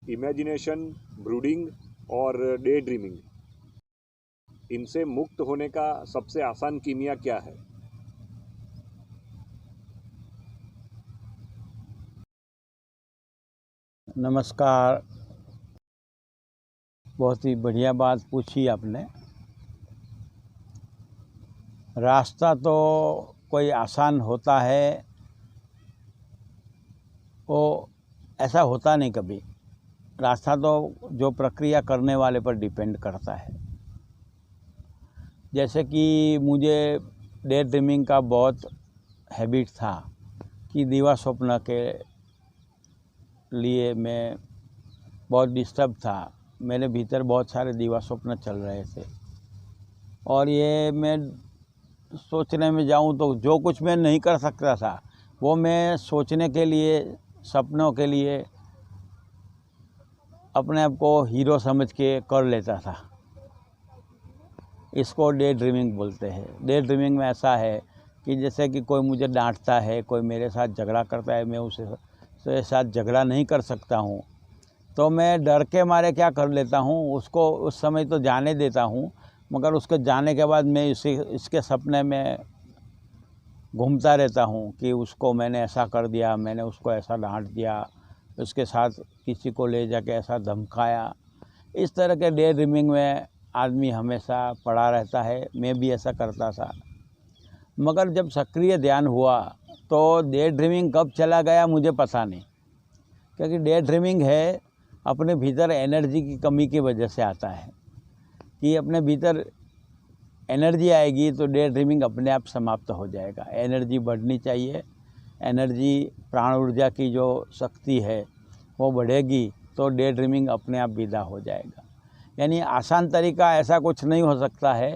Imagination, brooding और day dreaming, इनसे मुक्त होने का सबसे आसान कीमिया क्या है? नमस्कार। बहुत ही बढ़िया बात पूछी आपने। रास्ता तो कोई आसान होता है, वो ऐसा होता नहीं कभी। रास्ता तो जो प्रक्रिया करने वाले पर डिपेंड करता है। जैसे कि मुझे डे ड्रीमिंग का बहुत हैबिट था कि दिवा स्वप्न के लिए मैं बहुत डिस्टर्ब था। मेरे भीतर बहुत सारे दिवा स्वप्न चल रहे थे और ये मैं सोचने में जाऊं तो जो कुछ मैं नहीं कर सकता था वो मैं सोचने के लिए, सपनों के लिए अपने आप को हीरो समझ के कर लेता था। इसको डे ड्रीमिंग बोलते हैं। डे ड्रीमिंग में ऐसा है कि जैसे कि कोई मुझे डांटता है, कोई मेरे साथ झगड़ा करता है, मैं उसके साथ झगड़ा नहीं कर सकता हूँ, तो मैं डर के मारे क्या कर लेता हूँ, उसको उस समय तो जाने देता हूँ, मगर उसको जाने के बाद मैं इसके सपने में घूमता रहता हूँ कि उसको मैंने ऐसा कर दिया, मैंने उसको ऐसा डांट दिया, उसके साथ किसी को ले जाके ऐसा धमकाया। इस तरह के डे ड्रीमिंग में आदमी हमेशा पड़ा रहता है। मैं भी ऐसा करता था, मगर जब सक्रिय ध्यान हुआ तो डे ड्रीमिंग कब चला गया मुझे पता नहीं। क्योंकि डे ड्रीमिंग है अपने भीतर एनर्जी की कमी की वजह से आता है कि अपने भीतर एनर्जी आएगी तो डे ड्रीमिंग अपने आप समाप्त हो जाएगा। एनर्जी बढ़नी चाहिए। एनर्जी, प्राण ऊर्जा की जो शक्ति है वो बढ़ेगी तो डे ड्रीमिंग अपने आप विदा हो जाएगा। यानी आसान तरीका ऐसा कुछ नहीं हो सकता है।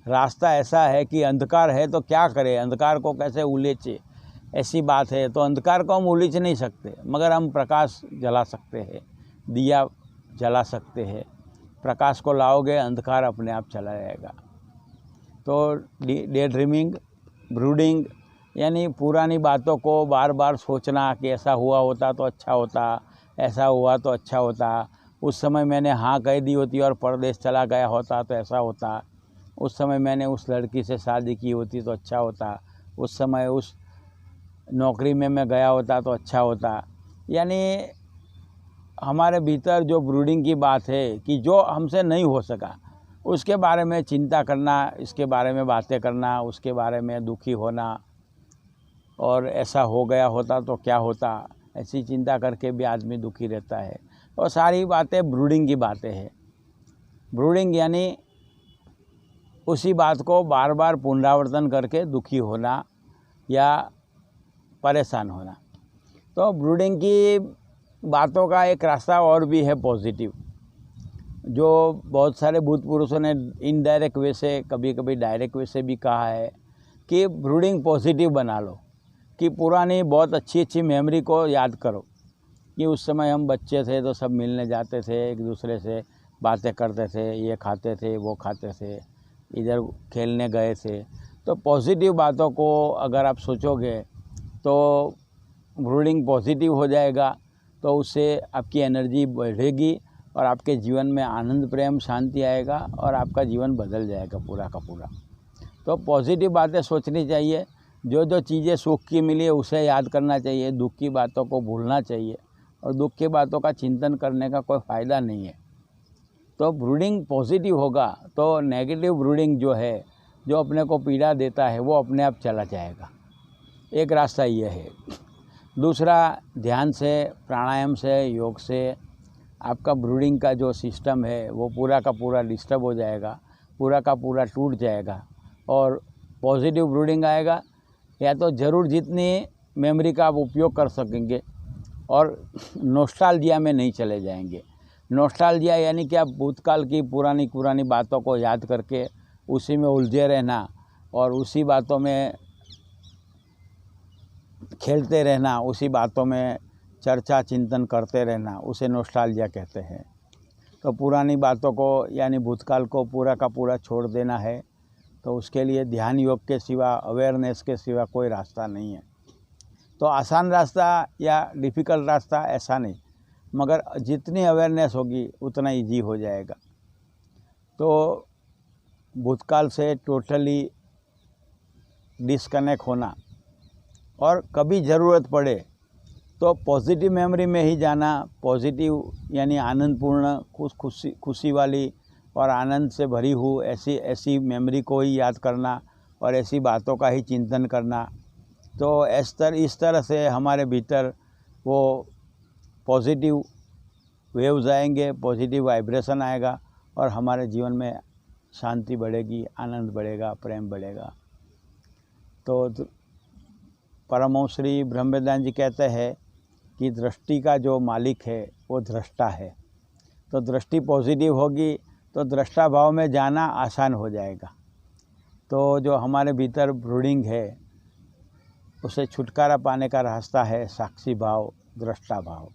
रास्ता ऐसा है कि अंधकार है तो क्या करें, अंधकार को कैसे उलीचे, ऐसी बात है। तो अंधकार को हम उलीच नहीं सकते, मगर हम प्रकाश जला सकते हैं, दिया जला सकते हैं। प्रकाश को लाओगे, अंधकार अपने आप चला जाएगा। तो डे ड्रीमिंग, ब्रूडिंग यानी पुरानी बातों को बार बार सोचना कि ऐसा हुआ होता तो अच्छा होता, ऐसा हुआ तो अच्छा होता, उस समय मैंने हाँ कह दी होती और परदेश चला गया होता तो ऐसा होता, उस समय मैंने उस लड़की से शादी की होती तो अच्छा होता, उस समय उस नौकरी में मैं गया होता तो अच्छा होता। यानी हमारे भीतर जो ब्रूडिंग की बात है कि जो हमसे नहीं हो सका उसके बारे में चिंता करना, इसके बारे में बातें करना, उसके बारे में दुखी होना, और ऐसा हो गया होता तो क्या होता, ऐसी चिंता करके भी आदमी दुखी रहता है। और सारी बातें ब्रूडिंग की बातें हैं। ब्रूडिंग यानी उसी बात को बार बार पुनरावर्तन करके दुखी होना या परेशान होना। तो ब्रूडिंग की बातों का एक रास्ता और भी है पॉजिटिव, जो बहुत सारे भूत पुरुषों ने इनडायरेक्ट वे से, कभी कभी डायरेक्ट वे से भी कहा है कि ब्रूडिंग पॉजिटिव बना लो, कि पुरानी बहुत अच्छी अच्छी मेमोरी को याद करो कि उस समय हम बच्चे थे तो सब मिलने जाते थे, एक दूसरे से बातें करते थे, ये खाते थे, वो खाते थे, इधर खेलने गए थे। तो पॉजिटिव बातों को अगर आप सोचोगे तो ब्रूडिंग पॉजिटिव हो जाएगा, तो उससे आपकी एनर्जी बढ़ेगी और आपके जीवन में आनंद, प्रेम, शांति आएगा और आपका जीवन बदल जाएगा पूरा का पूरा। तो पॉजिटिव बातें सोचनी चाहिए। जो जो चीज़ें सुख की मिली है उसे याद करना चाहिए, दुख की बातों को भूलना चाहिए, और दुख की बातों का चिंतन करने का कोई फ़ायदा नहीं है। तो ब्रूडिंग पॉजिटिव होगा तो नेगेटिव ब्रूडिंग जो है, जो अपने को पीड़ा देता है, वो अपने आप चला जाएगा। एक रास्ता ये है। दूसरा, ध्यान से, प्राणायाम से, योग से आपका ब्रूडिंग का जो सिस्टम है वो पूरा का पूरा डिस्टर्ब हो जाएगा, पूरा का पूरा टूट जाएगा और पॉजिटिव ब्रूडिंग आएगा। या तो ज़रूर जितनी मेमोरी का आप उपयोग कर सकेंगे और नॉस्टैल्जिया में नहीं चले जाएंगे। नॉस्टैल्जिया यानी कि आप भूतकाल की पुरानी पुरानी बातों को याद करके उसी में उलझे रहना और उसी बातों में खेलते रहना, उसी बातों में चर्चा चिंतन करते रहना, उसे नॉस्टैल्जिया कहते हैं। तो पुरानी बातों को यानी भूतकाल को पूरा का पूरा छोड़ देना है। तो उसके लिए ध्यान योग के सिवा, अवेयरनेस के सिवा कोई रास्ता नहीं है। तो आसान रास्ता या डिफ़िकल्ट रास्ता ऐसा नहीं, मगर जितनी अवेयरनेस होगी उतना इजी हो जाएगा। तो भूतकाल से टोटली डिस्कनेक्ट होना और कभी ज़रूरत पड़े तो पॉजिटिव मेमोरी में ही जाना, पॉजिटिव यानी आनंदपूर्ण खुशी वाली और आनंद से भरी हुई ऐसी मेमोरी को ही याद करना और ऐसी बातों का ही चिंतन करना। तो इस तरह से हमारे भीतर वो पॉजिटिव वेव्स आएंगे, पॉजिटिव वाइब्रेशन आएगा और हमारे जीवन में शांति बढ़ेगी, आनंद बढ़ेगा, प्रेम बढ़ेगा। तो परमहंस श्री ब्रह्मवेदांत जी कहते हैं कि दृष्टि का जो मालिक है वो दृष्टा है। तो दृष्टि पॉजिटिव होगी तो दृष्टा भाव में जाना आसान हो जाएगा। तो जो हमारे भीतर ब्रूडिंग है उसे छुटकारा पाने का रास्ता है साक्षी भाव, दृष्टा भाव।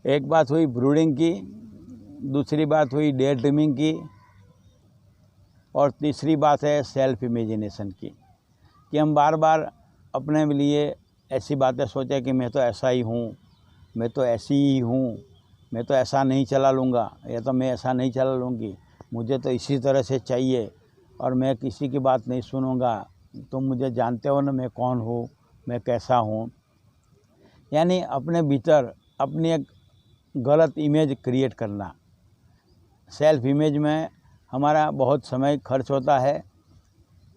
एक बात हुई ब्रूडिंग की, दूसरी बात हुई डे ड्रीमिंग की और तीसरी बात है सेल्फ इमेजिनेशन की, कि हम बार बार अपने लिए ऐसी बातें सोचें कि मैं तो ऐसा ही हूँ, मैं तो ऐसी ही हूँ, मैं तो ऐसा नहीं चला लूँगा या तो मैं ऐसा नहीं चला लूँगी, मुझे तो इसी तरह से चाहिए और मैं किसी की बात नहीं सुनूँगा, तुम मुझे जानते हो ना मैं कौन हूँ, मैं कैसा हूँ। यानी अपने भीतर अपनी एक गलत इमेज क्रिएट करना। सेल्फ इमेज में हमारा बहुत समय खर्च होता है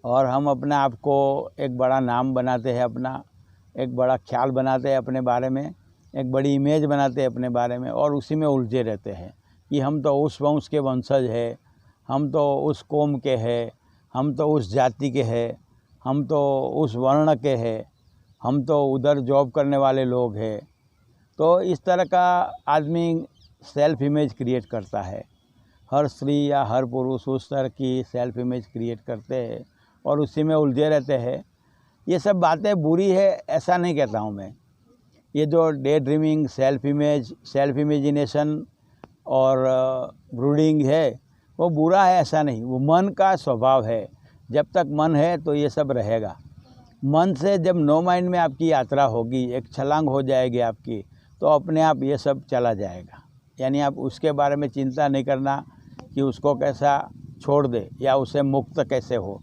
और हम अपने आप को एक बड़ा नाम बनाते हैं, अपना एक बड़ा ख्याल बनाते हैं अपने बारे में, एक बड़ी इमेज बनाते हैं अपने बारे में और उसी में उलझे रहते हैं कि हम तो उस वंश के वंशज है, हम तो उस कौम के हैं, हम तो उस जाति के हैं, हम तो उस वर्ण के हैं, हम तो उधर जॉब करने वाले लोग हैं। तो इस तरह का आदमी सेल्फ इमेज क्रिएट करता है। हर स्त्री या हर पुरुष उस तरह की सेल्फ इमेज क्रिएट करते हैं और उसी में उलझे रहते हैं। ये सब बातें बुरी है ऐसा नहीं कहता हूँ मैं। ये जो day dreaming, self image, self imagination और ब्रूडिंग है वो बुरा है ऐसा नहीं, वो मन का स्वभाव है। जब तक मन है तो ये सब रहेगा। मन से जब नो माइंड में आपकी यात्रा होगी, एक छलांग हो जाएगी आपकी, तो अपने आप ये सब चला जाएगा। यानी आप उसके बारे में चिंता नहीं करना कि उसको कैसा छोड़ दे या उसे मुक्त कैसे हो,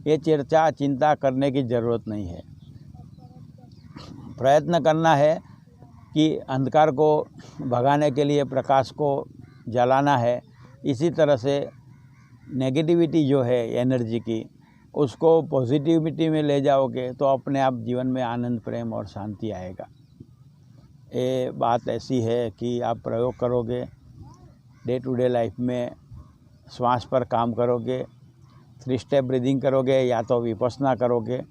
ये चिंता करने की ज़रूरत नहीं है। प्रयत्न करना है कि अंधकार को भगाने के लिए प्रकाश को जलाना है। इसी तरह से नेगेटिविटी जो है एनर्जी की, उसको पॉजिटिविटी में ले जाओगे तो अपने आप जीवन में आनंद, प्रेम और शांति आएगा। ये बात ऐसी है कि आप प्रयोग करोगे, डे टू डे लाइफ में श्वास पर काम करोगे, 3 स्टेप ब्रीदिंग करोगे या तो विपस्सना करोगे,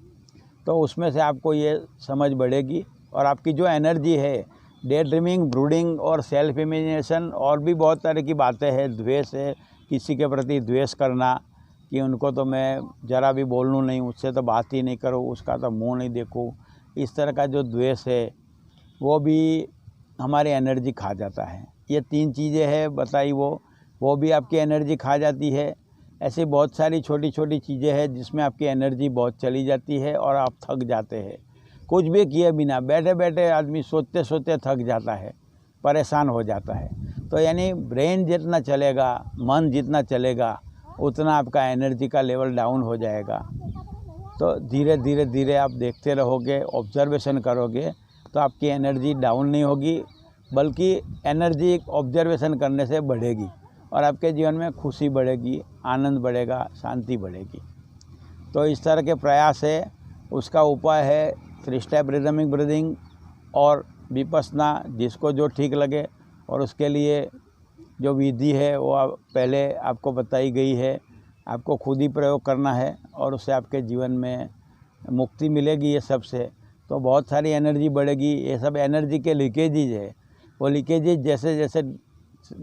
तो उसमें से आपको ये समझ बढ़ेगी और आपकी जो एनर्जी है, डे ड्रीमिंग, ब्रूडिंग और सेल्फ इमेजिनेशन और भी बहुत तरह की बातें हैं। द्वेष है, किसी के प्रति द्वेष करना कि उनको तो मैं ज़रा भी बोलूँ नहीं, उससे तो बात ही नहीं करूँ, उसका तो मुंह नहीं देखूँ, इस तरह का जो द्वेष है वो भी हमारी एनर्जी खा जाता है। ये 3 चीज़ें हैं बताई, वो भी आपकी एनर्जी खा जाती है। ऐसी बहुत सारी छोटी छोटी चीज़ें हैं जिसमें आपकी एनर्जी बहुत चली जाती है और आप थक जाते हैं। कुछ भी किए बिना बैठे बैठे आदमी सोचते सोचते थक जाता है, परेशान हो जाता है। तो यानी ब्रेन जितना चलेगा, मन जितना चलेगा, उतना आपका एनर्जी का लेवल डाउन हो जाएगा। तो धीरे धीरे धीरे आप देखते रहोगे, ऑब्जर्वेशन करोगे, तो आपकी एनर्जी डाउन नहीं होगी, बल्कि एनर्जी ऑब्जर्वेशन करने से बढ़ेगी और आपके जीवन में खुशी बढ़ेगी, आनंद बढ़ेगा, शांति बढ़ेगी। तो इस तरह के प्रयास है। उसका उपाय है 3 स्टेप ब्रीदिंग और विपस्सना, जिसको जो ठीक लगे। और उसके लिए जो विधि है वो पहले आपको बताई गई है, आपको खुद ही प्रयोग करना है और उससे आपके जीवन में मुक्ति मिलेगी। ये सब से तो बहुत सारी एनर्जी बढ़ेगी। ये सब एनर्जी के लीकेजेज है, वो लीकेजेज जैसे जैसे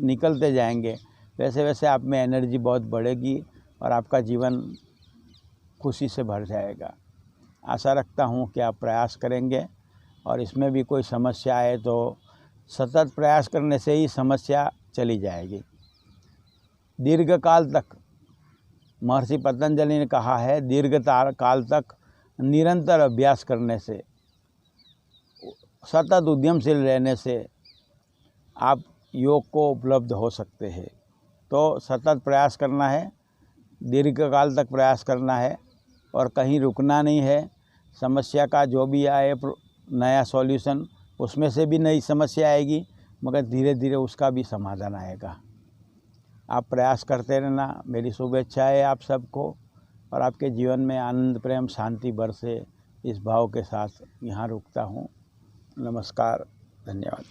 निकलते जाएंगे वैसे वैसे आप में एनर्जी बहुत बढ़ेगी और आपका जीवन खुशी से भर जाएगा। आशा रखता हूँ कि आप प्रयास करेंगे और इसमें भी कोई समस्या है तो सतत प्रयास करने से ही समस्या चली जाएगी। दीर्घ काल तक, महर्षि पतंजलि ने कहा है, दीर्घ काल तक निरंतर अभ्यास करने से सतत उद्यमशील रहने से आप योग को उपलब्ध हो सकते हैं। तो सतत प्रयास करना है, दीर्घकाल तक प्रयास करना है और कहीं रुकना नहीं है। समस्या का जो भी आए नया सॉल्यूशन, उसमें से भी नई समस्या आएगी, मगर धीरे धीरे उसका भी समाधान आएगा। आप प्रयास करते रहना, मेरी शुभेच्छा है आप सबको, और आपके जीवन में आनंद, प्रेम, शांति बरसे, इस भाव के साथ यहाँ रुकता हूँ। नमस्कार, धन्यवाद।